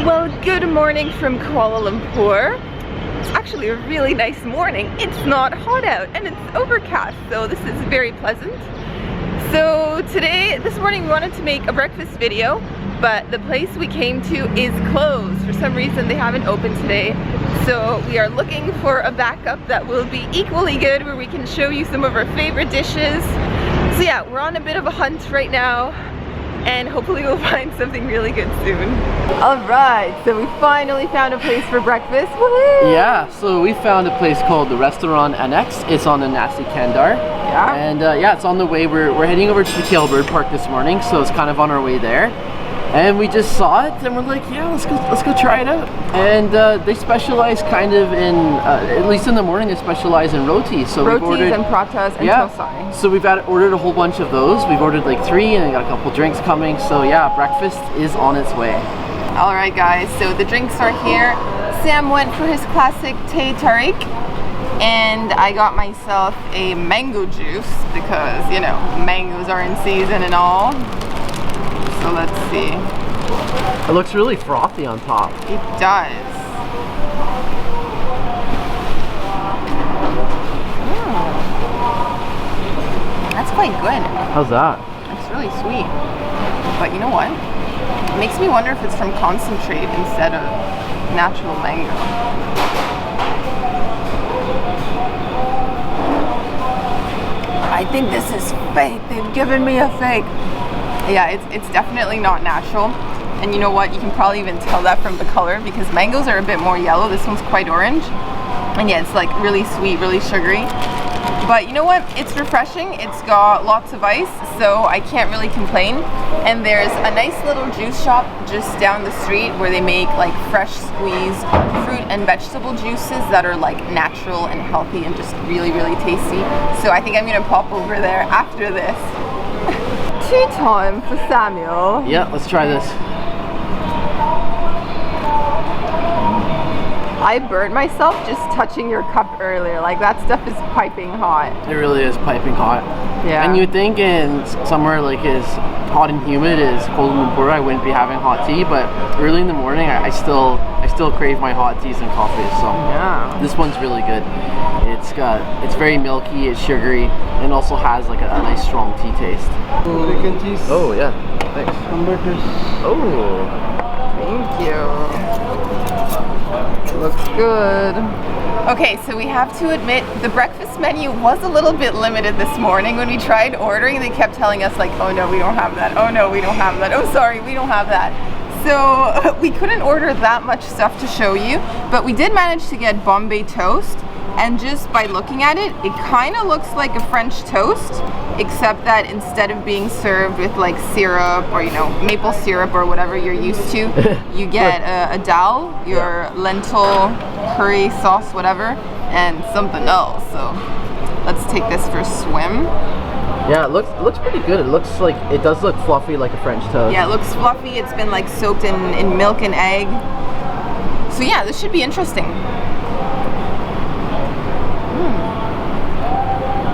Well, good morning from Kuala Lumpur. It's actually a really nice morning. It's not hot out and it's overcast, so this is very pleasant. So this morning we wanted to make a breakfast video, but the place we came to is closed. For some reason they haven't opened today. So we are looking for a backup that will be equally good, where we can show you some of our favorite dishes. So yeah, we're on a bit of a hunt right now, and hopefully we'll find something really good soon. Alright, so we finally found a place for breakfast. Woohoo! Yeah, so we found a place called the Restaurant Annex. It's on the Nasi Kandar. Yeah. And yeah, it's on the way. We're heading over to the Kale Bird Park this morning, so it's kind of on our way there. And we just saw it and we're like, yeah, let's go try it out. And they specialize kind of in, at least in the morning, they specialize in roti. So rotis we've ordered, and pratas and tosai. So we've ordered a whole bunch of those. We've ordered like 3 and we got a couple drinks coming. So yeah, breakfast is on its way. Alright guys, so the drinks are here. Sam went for his classic tarik, and I got myself a mango juice because, you know, mangoes are in season and all. So let's see. It looks really frothy on top. It does. That's quite good. How's that? It's really sweet. But you know what? It makes me wonder if it's from concentrate instead of natural mango. I think this is fake. They've given me a fake. Yeah, it's definitely not natural. And you know what? You can probably even tell that from the color, because mangoes are a bit more yellow. This one's quite orange. And yeah, it's like really sweet, really sugary. But you know what? It's refreshing. It's got lots of ice, so I can't really complain. And there's a nice little juice shop just down the street where they make like fresh squeezed fruit and vegetable juices that are like natural and healthy and just really, really tasty. So I think I'm gonna pop over there after this. Tea time for Samuel. Yeah, let's try this. I burnt myself just touching your cup earlier. Like, that stuff is piping hot. It really is piping hot. Yeah. And you'd think in somewhere like as hot and humid as Kuala Lumpur, I wouldn't be having hot tea, but early in the morning, I still crave my hot teas and coffees. So yeah, this one's really good. It's very milky, it's sugary, and also has like a nice strong tea taste. Bacon cheese. Oh yeah, thanks. Hamburgers. Oh, thank you. Looks good. Okay, so we have to admit the breakfast menu was a little bit limited this morning. When we tried ordering, they kept telling us like, oh no, we don't have that. Oh no, we don't have that. Oh sorry, we don't have that. So we couldn't order that much stuff to show you, but we did manage to get Bombay Toast. And just by looking at it, it kind of looks like a French toast, except that instead of being served with like syrup or, you know, maple syrup or whatever you're used to, you get a dal, your lentil curry sauce, whatever, and something else. So let's take this for a swim. yeah, it looks pretty good. It does look fluffy like a French toast. Yeah, it looks fluffy. It's been like soaked in milk and egg. So yeah, this should be interesting.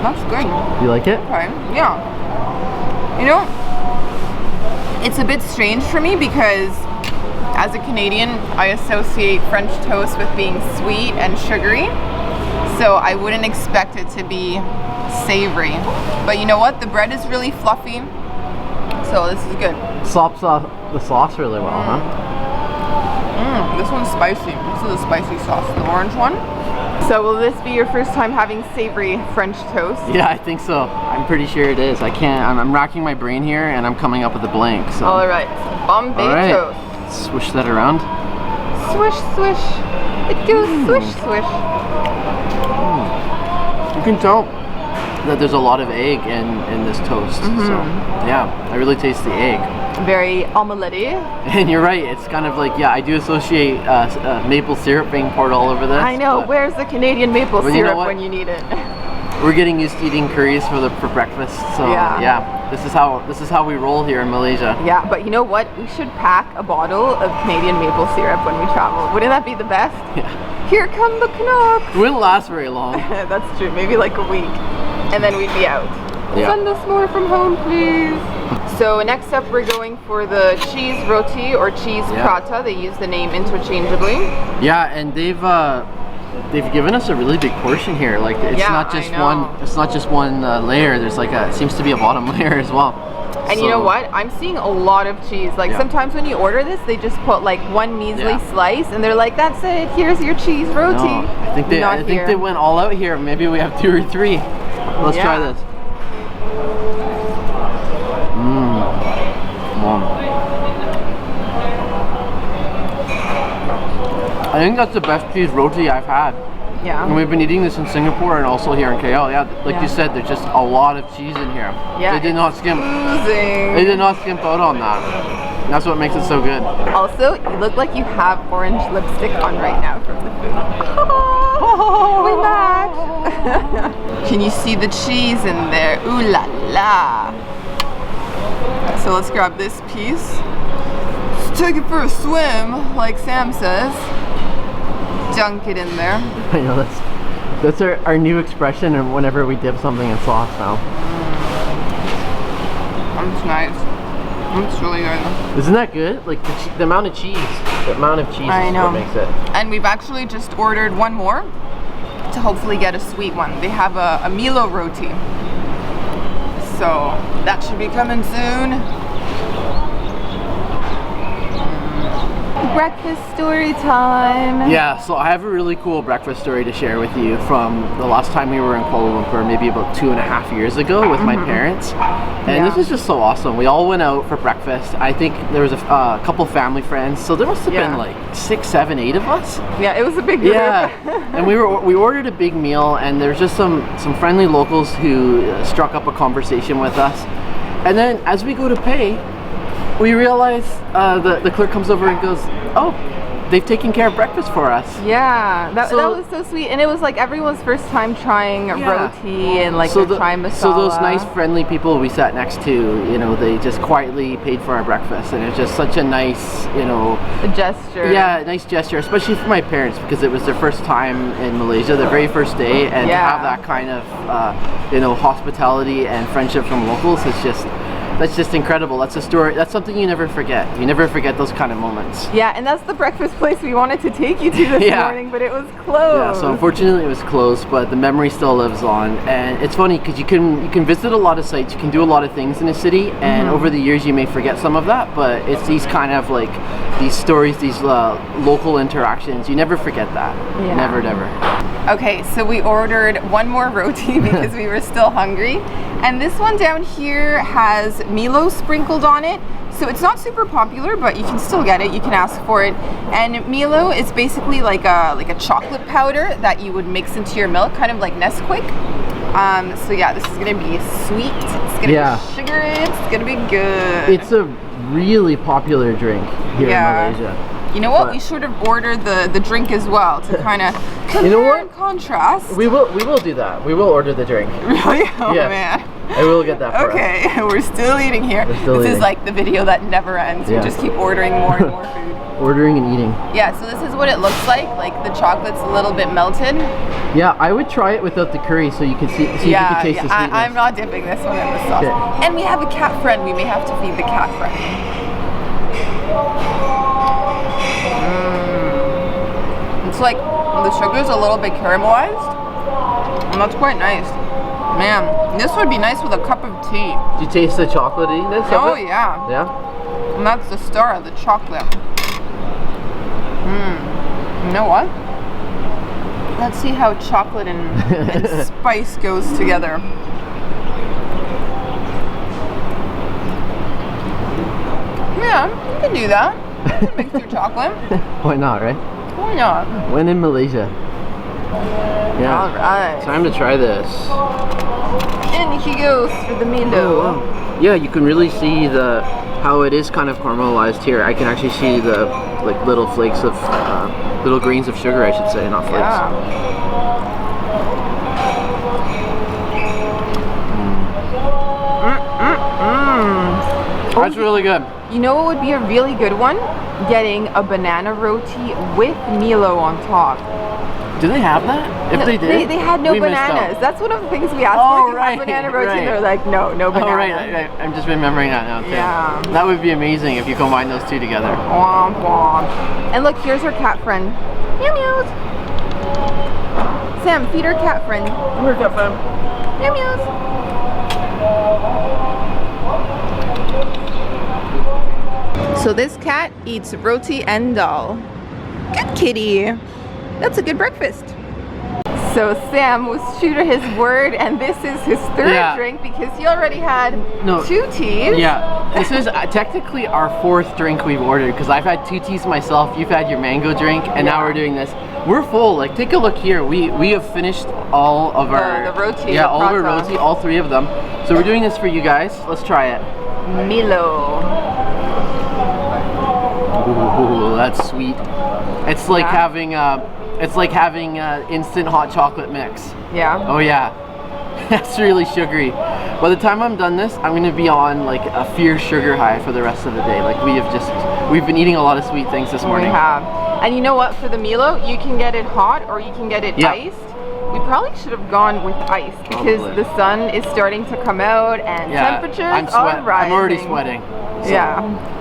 That's good. You like it? Okay, yeah. You know, it's a bit strange for me because as a Canadian, I associate French toast with being sweet and sugary. So I wouldn't expect it to be savory. But you know what? The bread is really fluffy. So this is good. Slops off the sauce really well, huh? This one's spicy. This is a spicy sauce, the orange one. So will this be your first time having savory French toast? Yeah, I think so. I'm pretty sure it is. I'm racking my brain here and I'm coming up with a blank. So. Alright, so Bombay Toast. Swish that around. Swish, swish. It goes swish, swish. You can tell that there's a lot of egg in this toast. So yeah, I really taste the egg. Very omelette-y. And you're right, it's kind of like, yeah, I do associate maple syrup being poured all over this. I know, where's the Canadian maple syrup, you know when you need it? We're getting used to eating curries for breakfast, so yeah, this is how we roll here in Malaysia. Yeah, but you know what? We should pack a bottle of Canadian maple syrup when we travel. Wouldn't that be the best? Yeah. Here come the Canucks! It wouldn't last very long. That's true, maybe like a week, and then we'd be out. Yeah. Send us more from home, please. So next up we're going for the cheese roti or cheese prata. They use the name interchangeably. Yeah, and they've given us a really big portion here. Like it's not just one. It's not just one layer. There's like it seems to be a bottom layer as well. And you know what? I'm seeing a lot of cheese. Like sometimes when you order this, they just put like one measly slice, and they're like, "That's it. Here's your cheese roti." No, I think they went all out here. Maybe we have 2 or 3. Let's try this. I think that's the best cheese roti I've had. Yeah. And we've been eating this in Singapore and also here in KL. Yeah, like you said, there's just a lot of cheese in here. Yeah. They did not skimp. Oozing. They did not skimp out on that. That's what makes it so good. Also, you look like you have orange lipstick on right now from the food. We match. Can you see the cheese in there? Ooh la la. So let's grab this piece. Let's take it for a swim, like Sam says. Dunk it in there. I know that's our new expression and whenever we dip something in sauce now. That's nice. It's really good. Isn't that good? Like the amount of cheese. The amount of cheese is what makes it. And we've actually just ordered one more to hopefully get a sweet one. They have a Milo roti. So that should be coming soon. Breakfast story time. Yeah, so I have a really cool breakfast story to share with you from the last time we were in Kuala Lumpur, maybe about 2.5 years ago with my parents. And this was just so awesome. We all went out for breakfast. I think there was a couple family friends, so there must have been like 6, 7, 8 of us. Yeah, it was a big group. Yeah, and we ordered a big meal, and there's just some friendly locals who struck up a conversation with us. And then as we go to pay, we realize the clerk comes over and goes, "Oh, they've taken care of breakfast for us." Yeah, that was so sweet, and it was like everyone's first time trying roti and like trying masala. So those nice friendly people we sat next to, you know, they just quietly paid for our breakfast, and it's just such a nice, you know, a gesture. Yeah, nice gesture, especially for my parents because it was their first time in Malaysia, their very first day, and to have that kind of, you know, hospitality and friendship from locals is just. That's just incredible. That's a story. That's something you never forget. You never forget those kind of moments. Yeah, and that's the breakfast place we wanted to take you to this morning, but it was closed. Yeah, so unfortunately it was closed, but the memory still lives on. And it's funny because you can visit a lot of sites, you can do a lot of things in a city, and over the years you may forget some of that, but it's these kind of like these stories, these local interactions. You never forget that. Yeah. Never, never. Okay, so we ordered one more roti because we were still hungry. And this one down here has Milo sprinkled on it. So it's not super popular, but you can still get it. You can ask for it. And Milo is basically like a chocolate powder that you would mix into your milk, kind of like Nesquik. So yeah, this is gonna be sweet. It's gonna be sugary. It's gonna be good. It's a really popular drink here in Malaysia. You know what? We should have ordered the drink as well to kind of compare and contrast. We will do that. We will order the drink. Really? Oh man. I will get that for us. Okay, we're still eating here. This is like the video that never ends. We just keep ordering more and more food. Ordering and eating. Yeah, so this is what it looks like. Like the chocolate's a little bit melted. Yeah, I would try it without the curry so you can see if you can taste the sweetness. I'm not dipping this one in the sauce. Okay. And we have a cat friend. We may have to feed the cat friend. It's like the sugar's a little bit caramelized, and that's quite nice. Man, this would be nice with a cup of tea. Do you taste the chocolatiness of it? Oh yeah. Yeah? And that's the star of the chocolate. You know what? Let's see how chocolate and spice goes together. Yeah, you can do that. You can mix your chocolate. Why not, right? Why not? When in Malaysia. Yeah. Alright. Time to try this. And he goes for the Milo. Oh. Yeah, you can really see how it is kind of caramelized here. I can actually see the like little flakes of little grains of sugar, I should say, not flakes. Yeah. That's really good. You know what would be a really good one? getting a banana roti with Milo on top. Do they have that? If they did, they had no we missed out. bananas. That's one of the things we asked Oh, for. Do you right, have banana roti? right. And they're like, no banana. Oh, right. I'm just remembering that now, too. Yeah. That would be amazing if you combine those two together. Womp womp. And look, here's our cat friend. Meow meows. Sam, feed our cat friend. Where's that from? Meow meows. So this cat eats roti and dal. Good kitty. That's a good breakfast. So Sam was true to his word, and this is his third drink because he already had 2 teas. Yeah, this is technically our 4th drink we've ordered because I've had 2 teas myself, you've had your mango drink, and now we're doing this. We're full. Like, take a look here. We have finished all of our the roti. Yeah, all of our roti, all 3 of them. So we're doing this for you guys. Let's try it. Milo. Ooh, that's sweet. It's like having instant hot chocolate mix. Yeah. Oh yeah. That's really sugary. By the time I'm done this, I'm gonna be on like a fierce sugar high for the rest of the day. Like we've been eating a lot of sweet things this morning. We have. And you know what? For the Milo, you can get it hot or you can get it iced. We probably should have gone with ice because the sun is starting to come out and temperatures are rising. I'm already sweating. So. Yeah.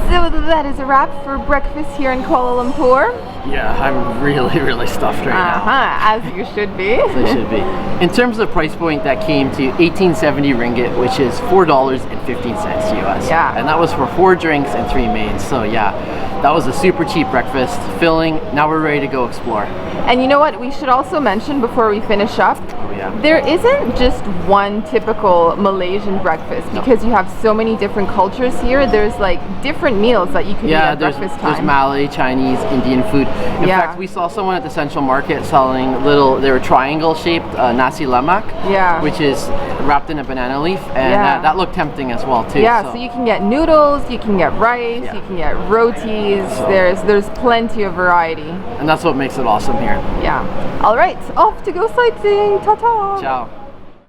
So that is a wrap for breakfast here in Kuala Lumpur. Yeah, I'm really stuffed right now. As you should be. As I should be. In terms of price point, that came to 1870 ringgit, which is $4.15 US. Yeah. And that was for 4 drinks and 3 mains. So yeah, that was a super cheap breakfast, filling. Now we're ready to go explore. And you know what? We should also mention before we finish up. Oh yeah. There isn't just one typical Malaysian breakfast because you have so many different cultures here. There's like different meals that you can eat at breakfast time. There's Malay, Chinese, Indian food. In fact, we saw someone at the Central Market selling they were triangle-shaped nasi lemak, which is wrapped in a banana leaf, and that looked tempting as well too. Yeah, so you can get noodles, you can get rice, you can get rotis. There's plenty of variety. And that's what makes it awesome here. Yeah. All right, off to go sightseeing. Ta-ta. Ciao.